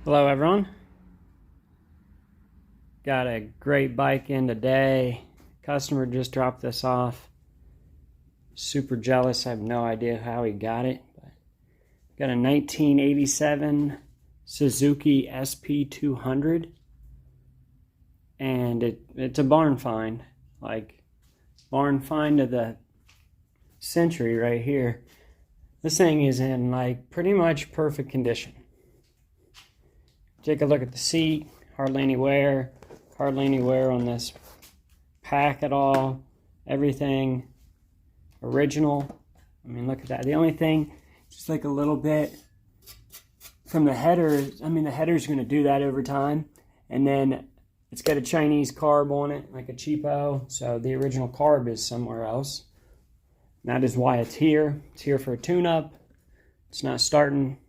Hello everyone. Got a great bike in today. Customer just dropped this off. Super jealous. I have no idea how he got it. But got a 1987 Suzuki SP200. And it's a barn find. Like barn find of the century right here. This thing is in like pretty much perfect condition. Take a look at the seat. Hardly any wear on this pack at all. Everything original. I mean, look at that. The only thing, just like a little bit from the header. I mean, the header's going to do that over time. And then it's got a Chinese carb on it, like a cheapo. So the original carb is somewhere else. And that is why it's here. It's here for a tune-up. It's not starting.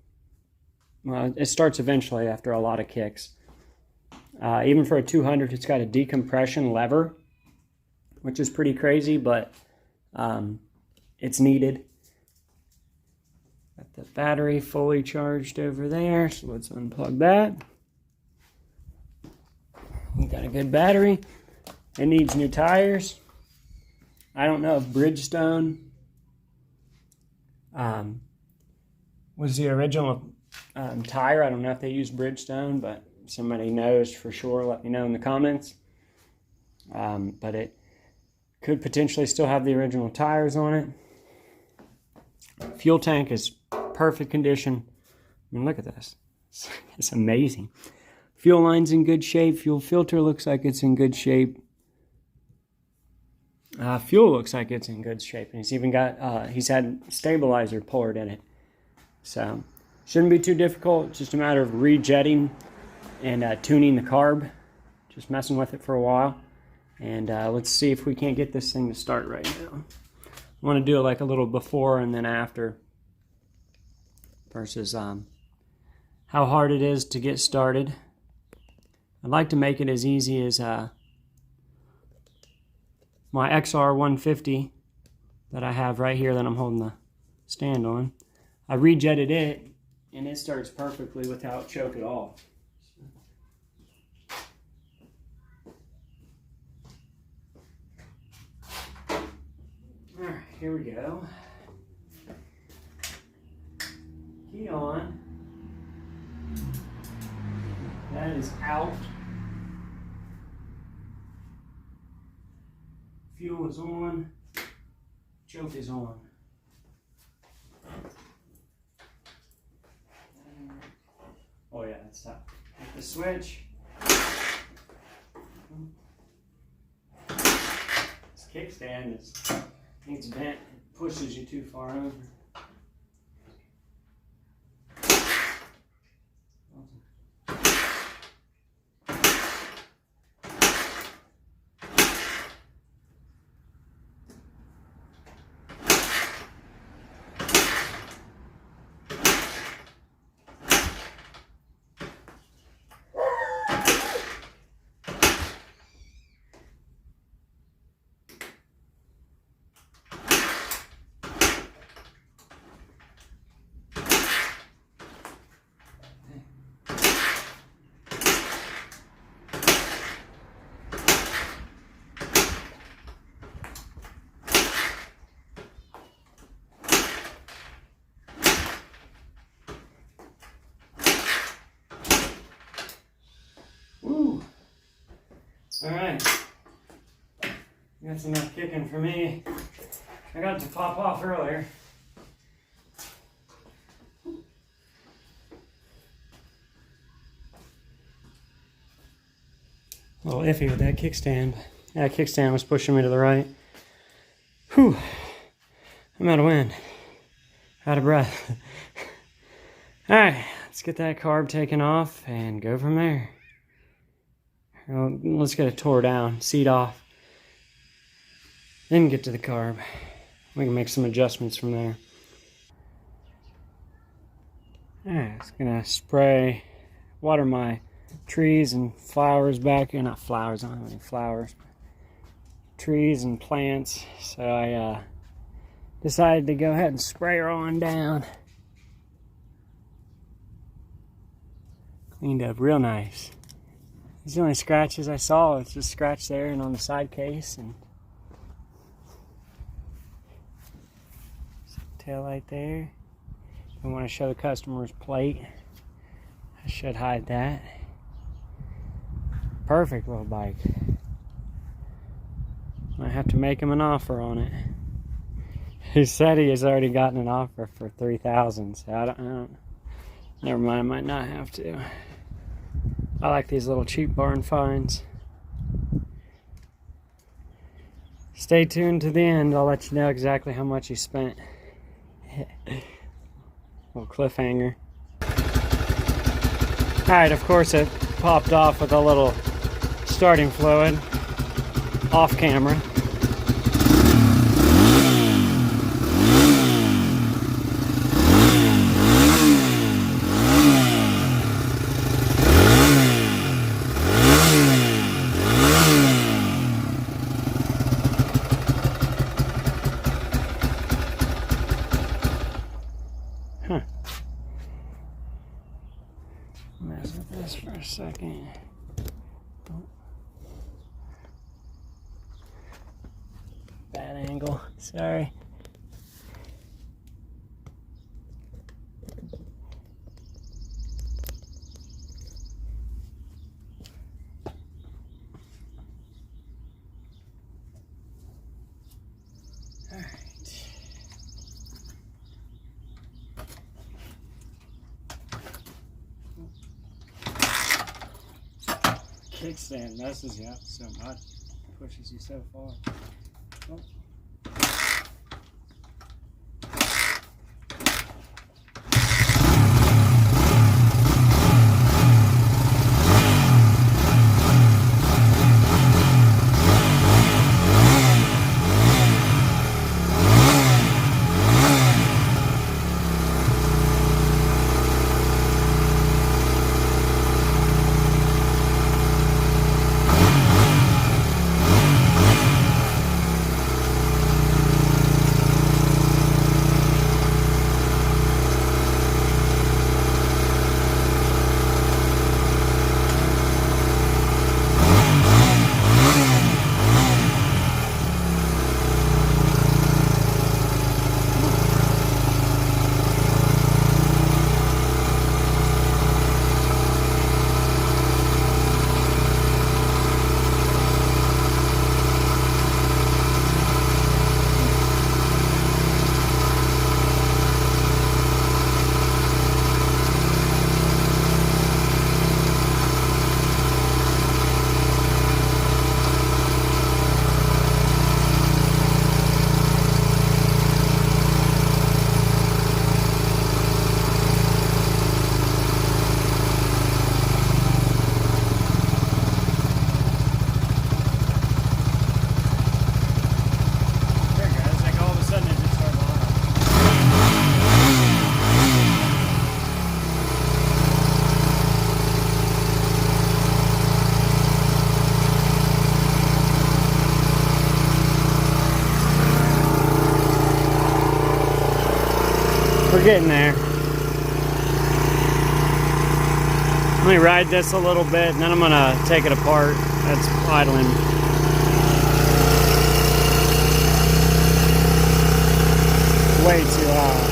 Well, it starts eventually after a lot of kicks. Even for a 200, it's got a decompression lever, which is pretty crazy, but it's needed. Got the battery fully charged over there, so let's unplug that. We got a good battery. It needs new tires. I don't know if Bridgestone was the original tire. I don't know if they use Bridgestone, but somebody knows for sure, let me know in the comments. But it could potentially still have the original tires on it. Fuel tank is perfect condition. I mean, look at this. It's amazing. Fuel line's in good shape. Fuel filter looks like it's in good shape. Fuel looks like it's in good shape. And he's even got, he's had stabilizer poured in it. So, shouldn't be too difficult. It's just a matter of rejetting and tuning the carb. Just messing with it for a while. And let's see if we can't get this thing to start right now. I want to do it like a little before and then after. Versus how hard it is to get started. I'd like to make it as easy as my XR150 that I have right here that I'm holding the stand on. I rejetted it, and it starts perfectly without choke at all. Alright, here we go. Key on. That is out. Fuel is on. Choke is on. Oh yeah, that's tough. Hit the switch. This kickstand needs bent. It pushes you too far over. Alright, that's enough kicking for me. I got it to pop off earlier. A little iffy with that kickstand. That kickstand was pushing me to the right. Whew, I'm out of wind. Out of breath. Alright, let's get that carb taken off and go from there. Let's get it tore down, seat off, then get to the carb. We can make some adjustments from there. Alright, it's gonna water my trees and flowers back here. Not flowers, I don't have any flowers. Trees and plants. So I decided to go ahead and spray her on down. Cleaned up real nice. These are the only scratches I saw. It's just scratch there and on the side case and tail light there. I want to show the customer's plate. I should hide that. Perfect little bike. I have to make him an offer on it. He said he has already gotten an offer for $3,000, so I don't. Never mind, I might not have to. I like these little cheap barn finds. Stay tuned to the end. I'll let you know exactly how much he spent. Little cliffhanger. Alright, of course it popped off with a little starting fluid off camera. Huh. Mess with this for a second. Oh. Bad angle, sorry. All right. Kickstand messes you up so much, pushes you so far. Oh. We're getting there. Let me ride this a little bit and then I'm gonna take it apart. That's idling. Way too high.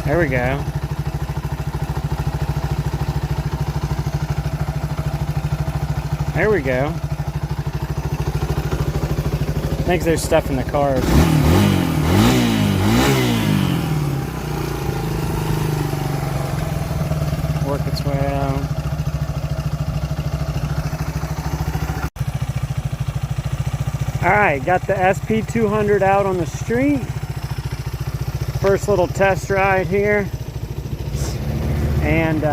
There we go. There we go. I think there's stuff in the cars. Work its way out. Alright, got the SP200 out on the street. First little test ride here. And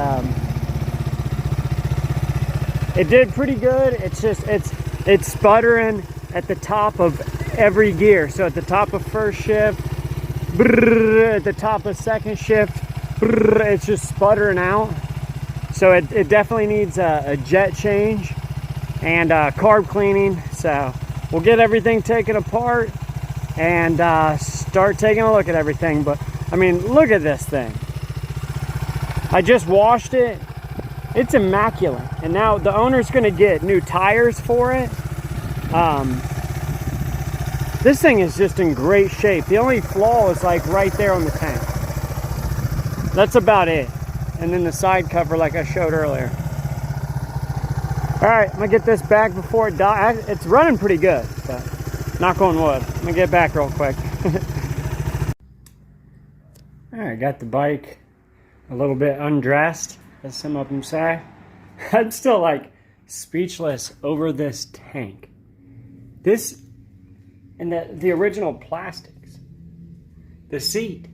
it did pretty good. It's just, it's sputtering at the top of every gear. So at the top of first shift, brrr, at the top of second shift, brrr, it's just sputtering out. So it definitely needs a jet change and carb cleaning. So we'll get everything taken apart and start taking a look at everything. But I mean, look at this thing. I just washed it. It's immaculate. And now the owner's gonna get new tires for it. This thing is just in great shape. The only flaw is like right there on the tank. That's about it. And then the side cover like I showed earlier. All right, I'm gonna get this back before it dies. It's running pretty good, but knock on wood. I'm gonna get back real quick. All right, got the bike a little bit undressed, as some of them say. I'm still like speechless over this tank. This and the original plastics. The seat.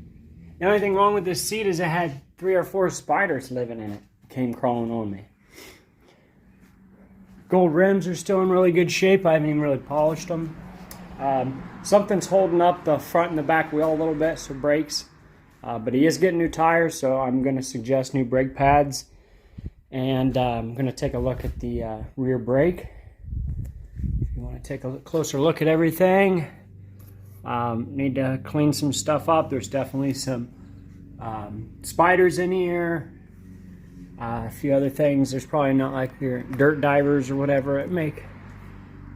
The only thing wrong with this seat is it had 3 or 4 spiders living in it. Came crawling on me. Gold rims are still in really good shape. I haven't even really polished them. Something's holding up the front and the back wheel a little bit, so brakes. But he is getting new tires, so I'm going to suggest new brake pads. And I'm going to take a look at the rear brake. If you want to take a closer look at everything, need to clean some stuff up. There's definitely some spiders in here. A few other things. There's probably not like your dirt divers or whatever that make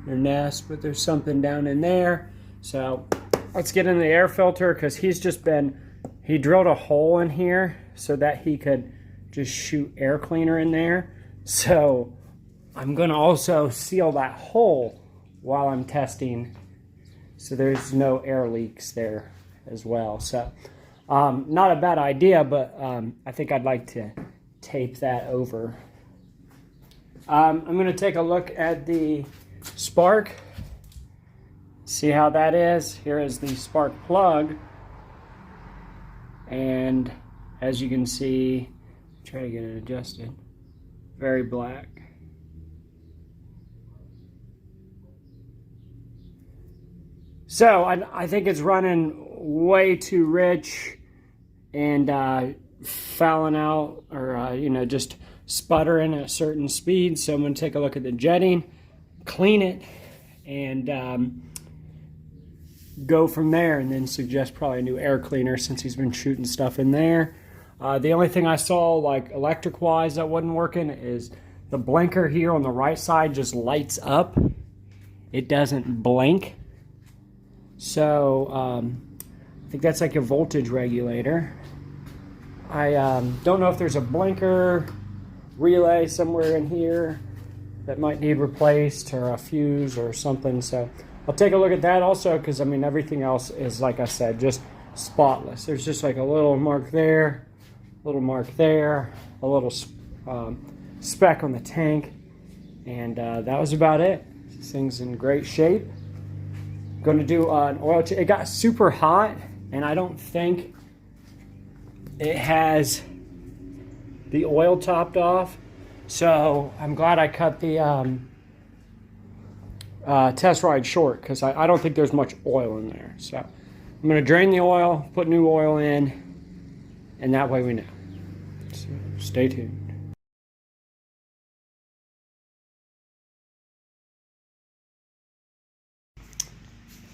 their nest, but there's something down in there. So let's get into the air filter, because he drilled a hole in here so that he could just shoot air cleaner in there. So I'm going to also seal that hole while I'm testing, so there's no air leaks there as well. So not a bad idea, but I think I'd like to tape that over. I'm going to take a look at the spark, see how that is. Here is the spark plug, and as you can see, try to get it adjusted, very black. So I think it's running way too rich and fouling out, or just sputtering at certain speeds. So I'm going to take a look at the jetting, clean it, and go from there, and then suggest probably a new air cleaner since he's been shooting stuff in there. The only thing I saw, like electric wise, that wasn't working is the blinker here on the right side just lights up. It doesn't blink. So I think that's like a voltage regulator. I don't know if there's a blinker relay somewhere in here that might need replaced, or a fuse or something. So I'll take a look at that also, because I mean everything else is, like I said, just spotless. There's just like a little mark there, a little mark there, a little speck on the tank, and that was about it. This thing's in great shape. Going to do an oil change. It got super hot, and I don't think it has the oil topped off, so I'm glad I cut the test ride short, because I don't think there's much oil in there. So I'm going to drain the oil, put new oil in, and that way we know. So stay tuned.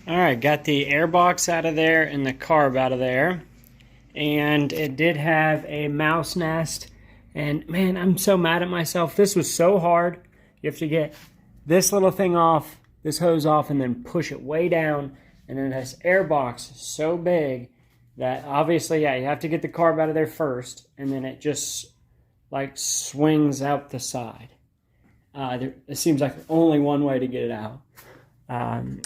All right, got the air box out of there and the carb out of there. And it did have a mouse nest. And man, I'm so mad at myself. This was so hard. You have to get this little thing off, this hose off, and then push it way down. And then this air box is so big that obviously, yeah, you have to get the carb out of there first. And then it just like swings out the side. It seems like only one way to get it out.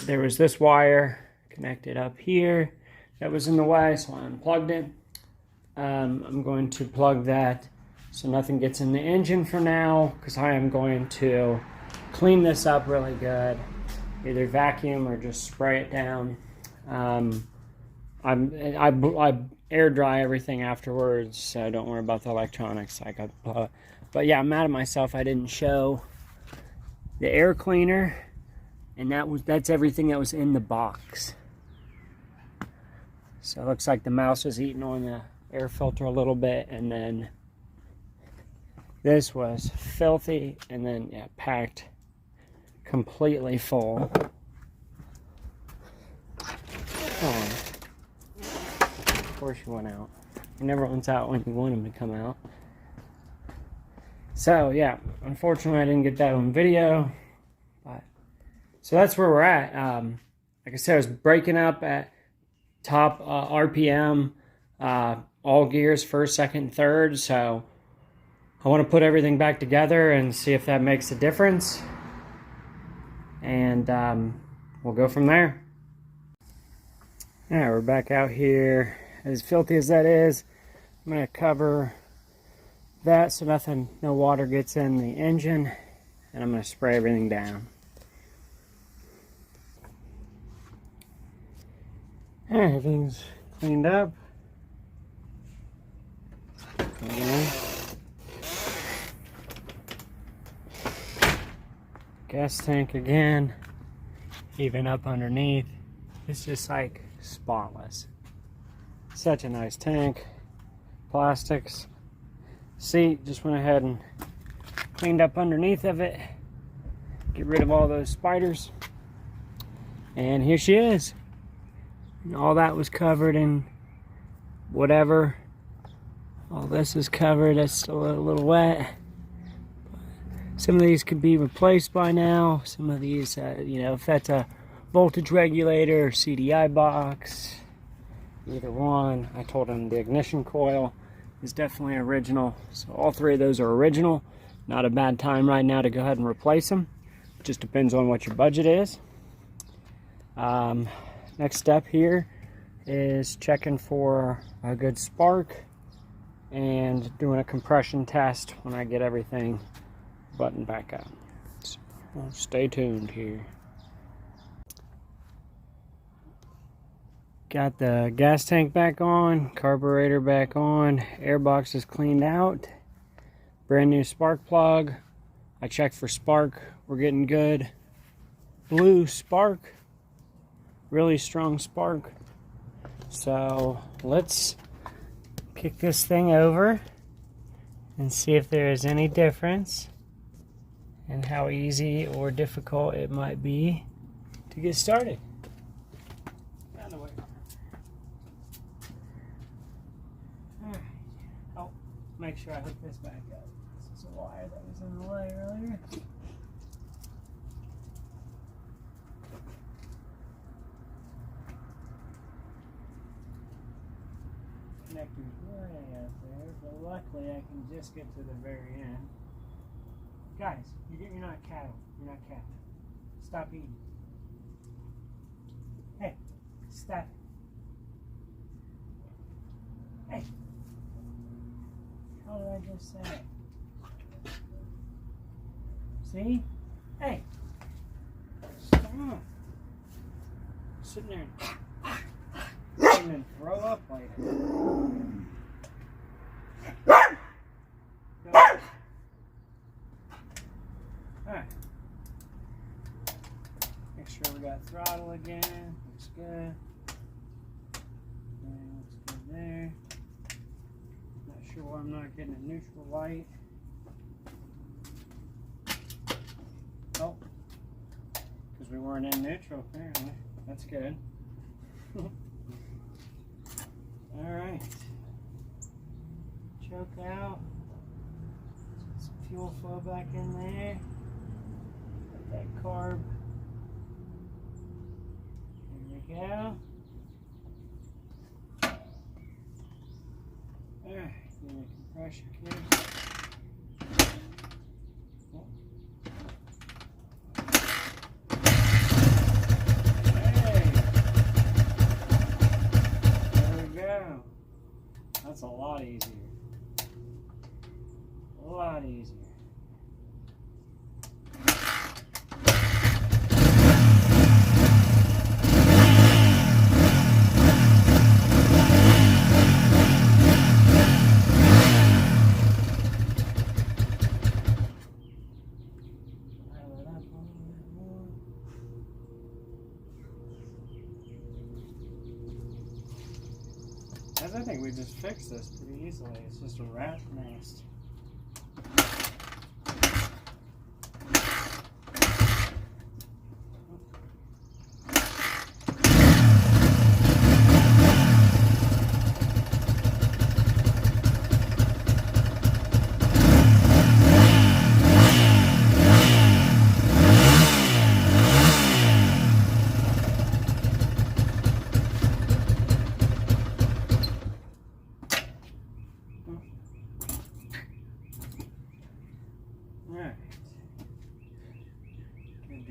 There was this wire connected up here that was in the way, so I unplugged it. I'm going to plug that so nothing gets in the engine for now, because I am going to clean this up really good, either vacuum or just spray it down. I air dry everything afterwards, so don't worry about the electronics. But yeah, I'm mad at myself. I didn't show the air cleaner. And that's everything that was in the box. So it looks like the mouse was eating on the air filter a little bit, and then this was filthy, and then yeah, packed completely full. course he went out. He never wants out when you want him to come out. So yeah, unfortunately I didn't get that on video. But so that's where we're at. Like I said, I was breaking up at top RPM, all gears, first, second, third. So I want to put everything back together and see if that makes a difference. And we'll go from there. Alright, we're back out here. As filthy as that is, I'm going to cover that so no water gets in the engine. And I'm going to spray everything down. Alright, everything's cleaned up. Gas tank again, even up underneath. It's just like spotless. Such a nice tank. Plastics. Seat, just went ahead and cleaned up underneath of it. Get rid of all those spiders. And here she is. All that was covered in whatever. All this is covered. It's still a little wet. Some of these could be replaced by now. Some of these, if that's a voltage regulator or CDI box, either one. I told him the ignition coil is definitely original. So all three of those are original. Not a bad time right now to go ahead and replace them. It just depends on what your budget is. Next step here is checking for a good spark and doing a compression test when I get everything buttoned back up. So, stay tuned here. Got the gas tank back on, carburetor back on, air box is cleaned out, brand new spark plug. I checked for spark, we're getting good. Blue spark, really strong spark. So let's kick this thing over and see if there is any difference and how easy or difficult it might be to get started. Out of the way. Alright. Oh, make sure I hook this back up. This is a wire that was in the way earlier. Connector's way out there, but luckily I can just get to the very end. Guys, you're not cattle. You're not cattle. Stop eating. Hey, stop. Hey. How did I just say it? See? Hey. Stop. Sitting there and then throw up later. Go. Alright. Make sure we got throttle again. Looks good. Looks good there. Not sure why I'm not getting a neutral light. Oh. Because we weren't in neutral apparently. That's good. Alright. Choke out. Some fuel flow back in there. That carb. There we go. Alright, give me a compression kit. Oh. Hey! There we go. That's a lot easier. A lot easier. I think we just fixed this pretty easily. It's just a rat nest.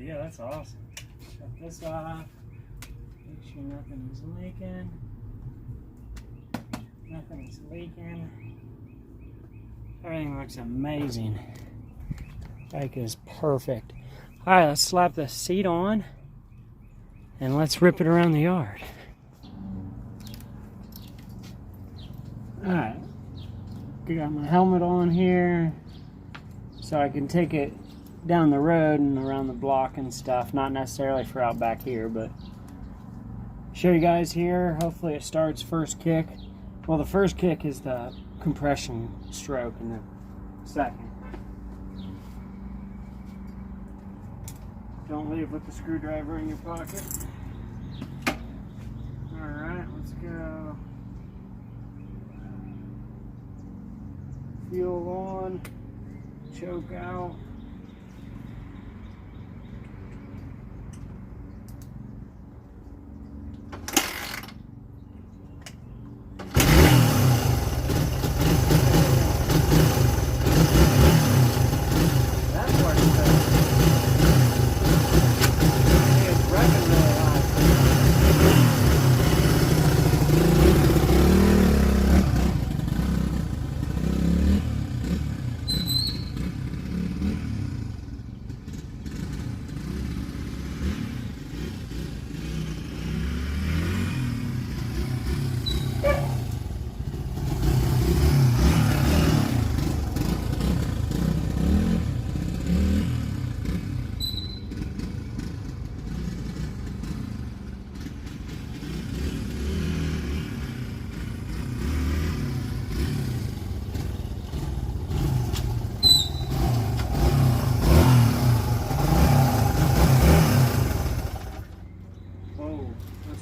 Yeah, that's awesome. Shut this off. Make sure nothing's leaking. Nothing's leaking. Everything looks amazing. Bike is perfect. All right, let's slap the seat on and let's rip it around the yard. All right, got my helmet on here so I can take it down the road and around the block and stuff. Not necessarily for out back here, but show you guys here. Hopefully it starts first kick. Well, the first kick is the compression stroke, and the second. Don't leave with the screwdriver in your pocket. Alright, let's go. Fuel on, choke out.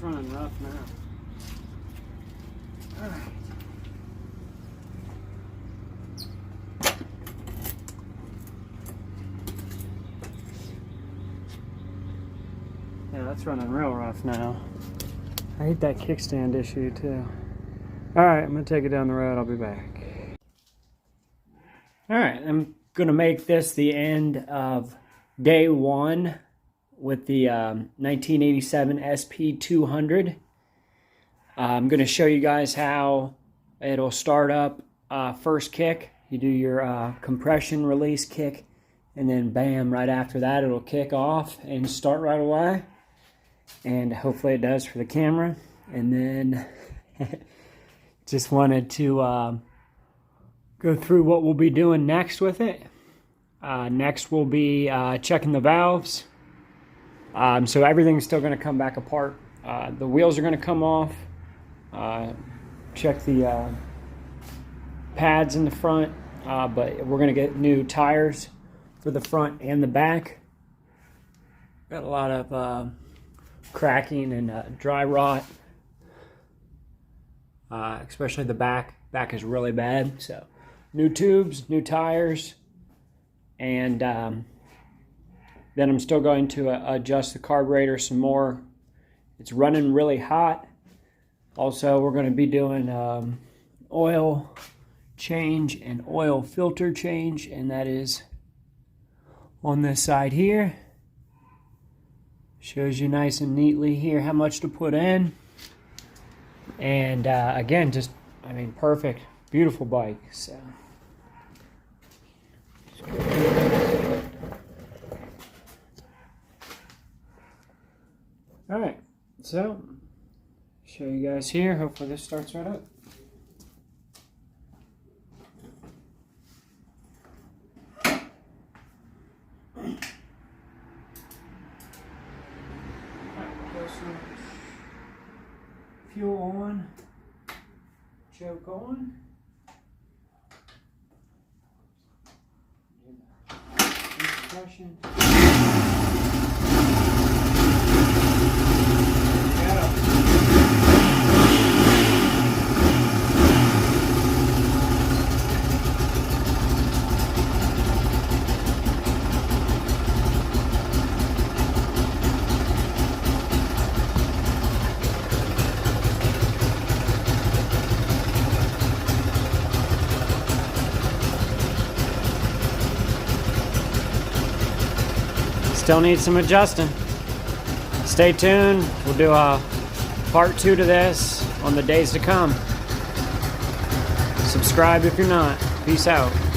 Running rough now. All right. Yeah, that's running real rough now. I hate that kickstand issue too. All right, I'm gonna take it down the road. I'll be back. All right, I'm gonna make this the end of day one with the 1987 SP200. I'm going to show you guys how it'll start up first kick. You do your compression release kick, and then bam, right after that it'll kick off and start right away. And hopefully it does for the camera. And then just wanted to go through what we'll be doing next with it. Next we'll be checking the valves. So everything's still going to come back apart. The wheels are going to come off. Check the pads in the front, but we're going to get new tires for the front and the back. Got a lot of cracking and dry rot, especially the back. Back is really bad. So new tubes, new tires, and then I'm still going to adjust the carburetor some more. It's running really hot. Also, we're going to be doing oil change and oil filter change, and that is on this side here. Shows you nice and neatly here how much to put in. And again, just, I mean, perfect, beautiful bike. So. Alright, so show you guys here. Hopefully this starts right up. Fuel on, choke on. Compression. Still needs some adjusting. Stay tuned. We'll do a part 2 to this on the days to come. Subscribe if you're not. Peace out.